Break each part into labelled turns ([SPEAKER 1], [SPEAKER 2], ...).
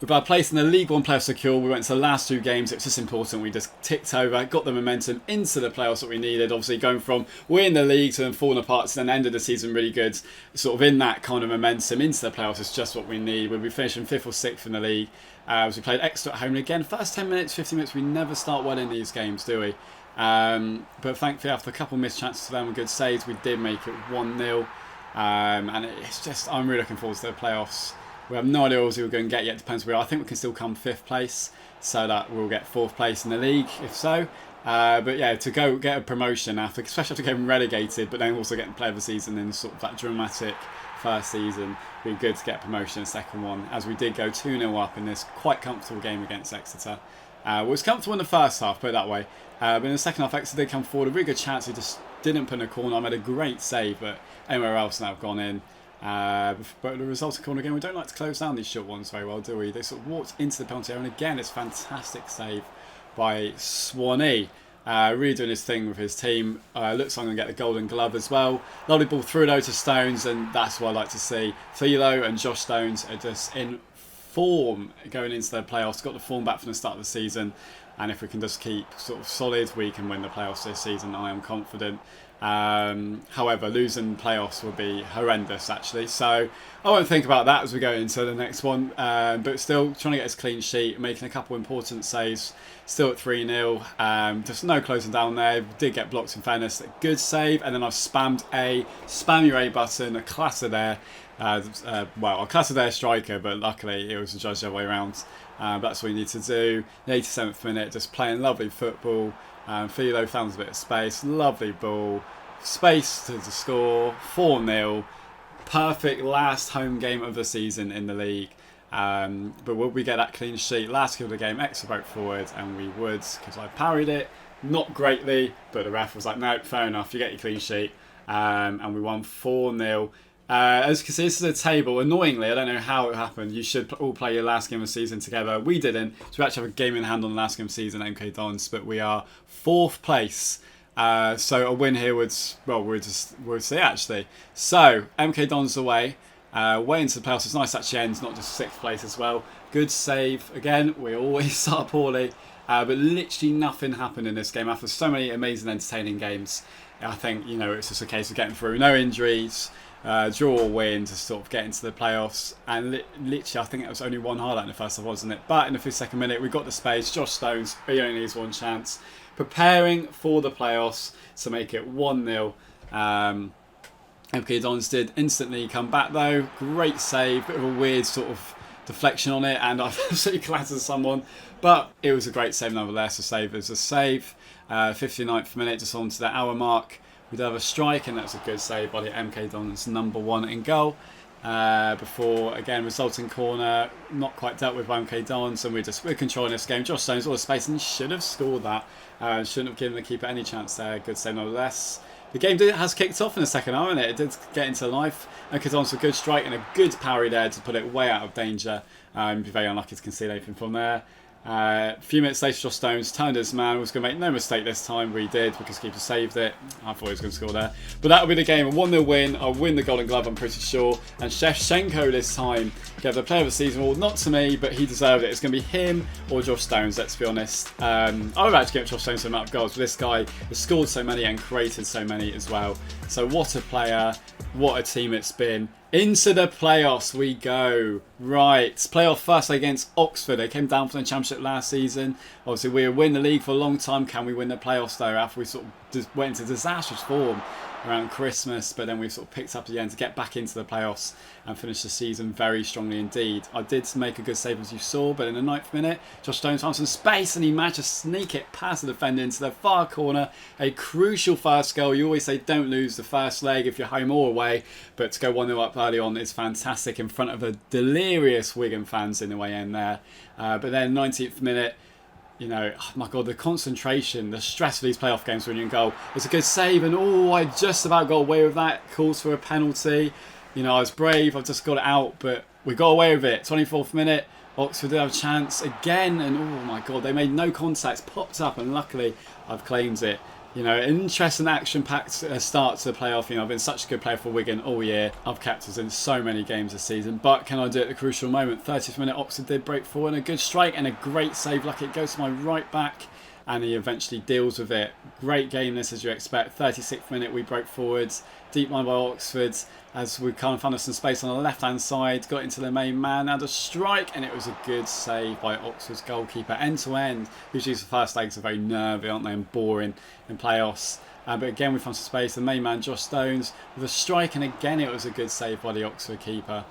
[SPEAKER 1] with our place in the League One playoff secure, we went to the last 2 games. It was just important. We just ticked over, got the momentum into the playoffs that we needed. Obviously, going from winning the league to then falling apart to then end of the season really good. Sort of in that kind of momentum into the playoffs is just what we need. We'll be finishing 5th or 6th in the league. As we played extra at home. And again, first 10 minutes, 15 minutes, we never start well in these games, do we? But thankfully, after a couple of missed chances to them and good saves, we did make it 1-0. And it's just, I'm really looking forward to the playoffs. We have no idea who we're going to get yet. Depends where we are. I think we can still come 5th place, so that we'll get 4th place in the league, if so. But yeah, to go get a promotion after, especially after getting relegated, but then also getting player of the season in sort of that dramatic first season, it'd be good to get a promotion in the second one, as we did go 2-0 up in this quite comfortable game against Exeter. It was comfortable in the first half, put it that way. But in the second half, Exeter did come forward, a really good chance. He just didn't put in a corner. I made a great save, but anywhere else now have gone in. But the resulting corner game, we don't like to close down these short ones very well, do we? They sort of walked into the penalty area, and again, it's fantastic save by Swanee. Really doing his thing with his team. Looks like I'm going to get the golden glove as well. Lovely ball through though to Stones, and that's what I like to see. Philo and Josh Stones are just in form going into the playoffs. Got the form back from the start of the season, and if we can just keep sort of solid, we can win the playoffs this season. I am confident. However, losing playoffs will be horrendous actually, so I won't think about that as we go into the next one, but still trying to get his clean sheet, making a couple important saves, still at 3-0, just no closing down there. Did get blocked in fairness, good save, and then I've spammed a spam your A button, a clatter there, well, a clatter there striker, but luckily it was judged the other way around. That's what you need to do. The 87th minute, just playing lovely football. Philo found a bit of space, lovely ball, space to score, 4-0, perfect last home game of the season in the league. But will we get that clean sheet? Last kill of the game, Exeter broke forward, and we would, because I parried it, not greatly, but the ref was like, no, fair enough, you get your clean sheet, and we won 4-0. As you can see, this is a table. Annoyingly, I don't know how it happened. You should all play your last game of the season together. We didn't. So we actually have a game in hand on the last game of the season, MK Dons, but we are 4th place. So a win here would, well, we'll see actually. So MK Dons away, way into the playoffs. It's nice actually ends, not just 6th place as well. Good save. Again, we always start poorly, but literally nothing happened in this game after so many amazing, entertaining games. I think, you know, it's just a case of getting through. No injuries. Draw or win to sort of get into the playoffs, and literally I think it was only one highlight in the first half, wasn't it? But in the 52nd minute we got the space. Josh Stones, he only needs one chance, preparing for the playoffs to make it 1-0. MK Dons did instantly come back though, great save, bit of a weird sort of deflection on it, and I've absolutely clattered someone, but it was a great save nonetheless. A save is a save. 59th minute, just on to the hour mark. We did have a strike, and that's a good save by the MK Dons number 1 in goal. Before, again, resulting corner, not quite dealt with by MK Dons, and we're controlling this game. Josh Stones, all the space, and should have scored that. Shouldn't have given the keeper any chance there. Good save nonetheless. The game has kicked off in the second half, and it did get into life. MK Dons with a good strike and a good parry there to put it way out of danger. Be very unlucky to concede anything from there. A few minutes later, Josh Stones turned his man, was going to make no mistake this time, but he did because keeper saved it. I thought he was going to score there. But that'll be the game, a 1-0 win. I'll win the Golden Glove, I'm pretty sure. And Shevchenko this time gave the player of the season award, not to me, but he deserved it. It's going to be him or Josh Stones, let's be honest. I would actually give Josh Stones some amount of goals, but this guy has scored so many and created so many as well. So what a player, what a team it's been. Into the playoffs we go. Right, playoff first against Oxford. They came down from the Championship last season. Obviously, we win the league for a long time. Can we win the playoffs though? After we sort of just went into disastrous form around Christmas, but then we sort of picked up again to get back into the playoffs and finish the season very strongly indeed. I did make a good save as you saw, but in the 9th minute, Josh Stones found some space and he managed to sneak it past the defender into the far corner. A crucial first goal. You always say don't lose the first leg if you're home or away, but to go 1-0 up early on is fantastic in front of the delirious Wigan fans in the way in there. But then 19th minute, you know, oh my God, the concentration, the stress of these playoff games when you're in goal. It's a good save, and I just about got away with that. Calls for a penalty. You know, I was brave, I've just got it out, but we got away with it. 24th minute, Oxford did have a chance again, and oh my God, they made no contact, popped up, and luckily I've claimed it. You know, interesting action-packed start to the playoff. You know, I've been such a good player for Wigan all year. I've kept us in so many games this season. But can I do it at the crucial moment? 30th minute, Oxford did break forward, and a good strike and a great save. Lucky it goes to my right back, and he eventually deals with it. Great game this, as you expect. 36th minute, we broke forwards. Deep line by Oxford, as we kind of found us some space on the left-hand side. Got into the main man, and a strike, and it was a good save by Oxford's goalkeeper. End-to-end. Usually the first legs are very nervy, aren't they, and boring in playoffs. But again, we found some space. The main man, Josh Stones, with a strike, and again, it was a good save by the Oxford keeper.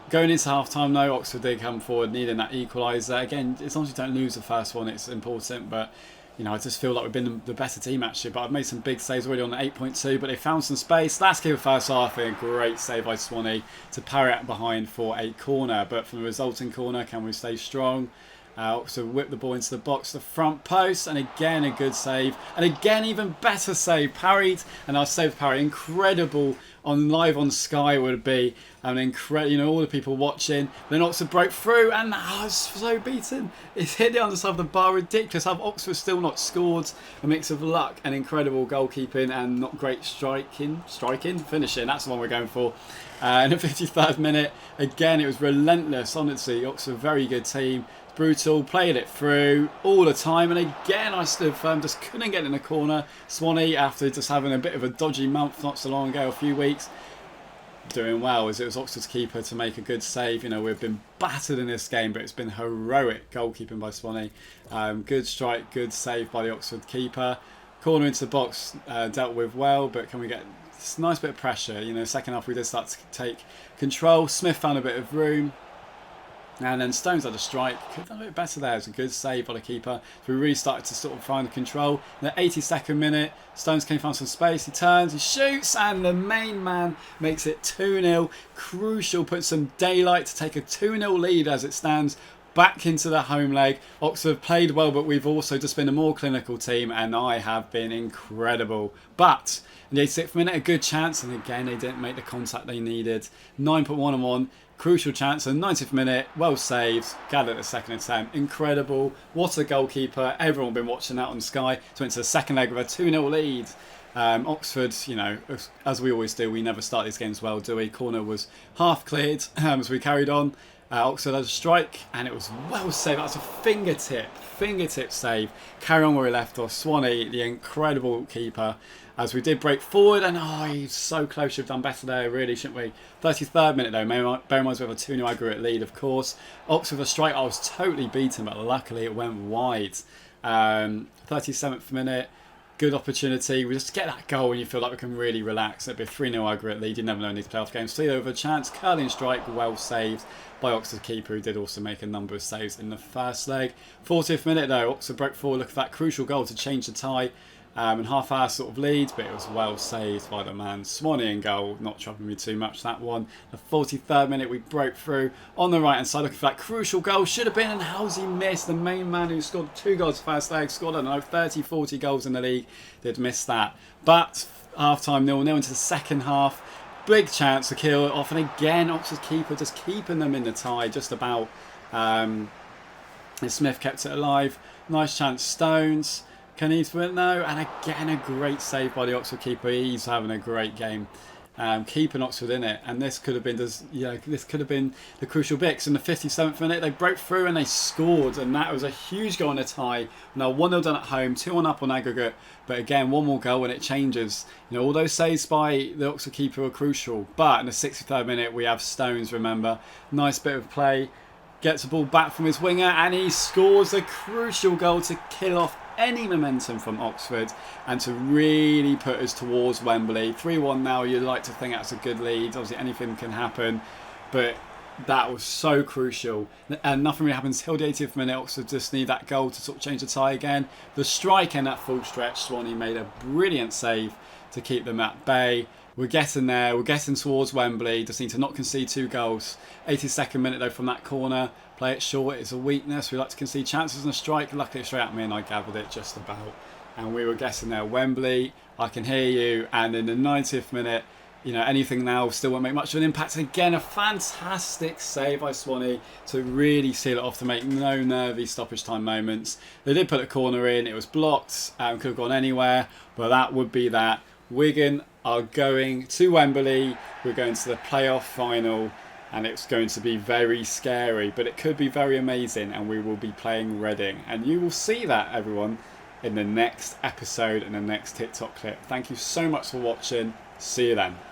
[SPEAKER 1] Going into half-time, though, Oxford did come forward, needing that equaliser. Again, as long as you don't lose the first one, it's important, but you know, I just feel like we've been the better team actually, but I've made some big saves already on the 8.2, but they found some space. Last kick of first half, a great save by Swanee to parry it behind for a corner, but from the resulting corner, can we stay strong? So whip the ball into the box, the front post, and again a good save, and again even better save, parried, and our save parry, incredible on live on Sky would be an incredible, you know, all the people watching. Then Oxford broke through, and it's so beaten. It's hit the underside of the bar, ridiculous. Have Oxford still not scored? A mix of luck and incredible goalkeeping and not great finishing. That's the one we're going for. In the 53rd minute, again it was relentless. Honestly, Oxford very good team. Brutal, played it through all the time, and again I stood firm, just couldn't get in the corner. Swanee, after just having a bit of a dodgy month not so long ago, a few weeks, doing well, as it was Oxford's keeper to make a good save. You know, we've been battered in this game, but it's been heroic goalkeeping by Swanee. Good strike, good save by the Oxford keeper. Corner into the box, dealt with well, but can we get a nice bit of pressure? You know, second half we did start to take control. Smith found a bit of room. And then Stones had a strike. Could have done a bit better there. It was a good save by the keeper. So we really started to sort of find control. In the 82nd minute, Stones came from some space. He turns, he shoots, and the main man makes it 2-0. Crucial, puts some daylight to take a 2-0 lead as it stands back into the home leg. Oxford played well, but we've also just been a more clinical team, and I have been incredible. But in the 86th minute, a good chance, and again, they didn't make the contact they needed. 9.1-on-1. Crucial chance, and 90th minute, well saved, gathered the second attempt. Incredible. What a goalkeeper. Everyone been watching that on Sky. So into the second leg with a 2-0 lead. Oxford, you know, as we always do, we never start these games well, do we? Corner was half cleared as we carried on. Oxford had a strike, and it was well saved. That was a fingertip save. Carry on where we left off. Swanee, the incredible keeper, as we did break forward, and he's so close. Should have done better there, really, shouldn't we? 33rd minute though, bear in mind we have a 2-0 aggregate lead, of course. Oxford with a strike, I was totally beaten, but luckily it went wide. 37th minute, good opportunity. We just get that goal and you feel like we can really relax. It'd be a 3-0 aggregate lead. You never know in these playoff games. Steal over a chance, curling strike, well saved by Oxford keeper, who did also make a number of saves in the first leg. 40th minute though, Oxford broke forward. Look at that crucial goal to change the tie. And half-hour sort of lead, but it was well saved by the man. Swanee in goal, not troubling me too much, that one. The 43rd minute, we broke through on the right-hand side, looking for that crucial goal. Should have been, and how's he missed? The main man who scored 2 goals first leg, scored, I don't know, 30, 40 goals in the league, did miss that. But half-time 0-0 into the second half. Big chance to kill it off, and again, Oxford's keeper just keeping them in the tie, just about. And Smith kept it alive. Nice chance, Stones. Can he win? No, and again a great save by the Oxford keeper. He's having a great game, keeping Oxford in it. And this could have been, this could have been the crucial bits. In the 57th minute, they broke through and they scored, and that was a huge goal in a tie. Now 1-0 done at home, 2-1 up on aggregate, but again one more goal and it changes. You know, all those saves by the Oxford keeper were crucial. But in the 63rd minute, we have Stones. Remember, nice bit of play, gets the ball back from his winger, and he scores a crucial goal to kill off any momentum from Oxford and to really put us towards Wembley. 3-1 now, you'd like to think that's a good lead. Obviously anything can happen, but that was so crucial. And nothing really happens till the 80th minute. Oxford just need that goal to sort of change the tie again. The strike in that full stretch, Swanee made a brilliant save to keep them at bay. We're getting there, we're getting towards Wembley, just need to not concede 2 goals. 82nd minute though from that corner, play it short, it's a weakness, we like to concede chances in a strike. Luckily straight at me and I gathered it just about. And we were getting there, Wembley, I can hear you, and in the 90th minute, anything now still won't make much of an impact. And again, a fantastic save by Swanee to really seal it off, to make no nervy stoppage time moments. They did put a corner in, it was blocked, could have gone anywhere, but that would be that. Wigan are going to Wembley, we're going to the playoff final, and it's going to be very scary, but it could be very amazing, and we will be playing Reading. And you will see that, everyone, in the next episode and the next TikTok clip. Thank you so much for watching. See you then.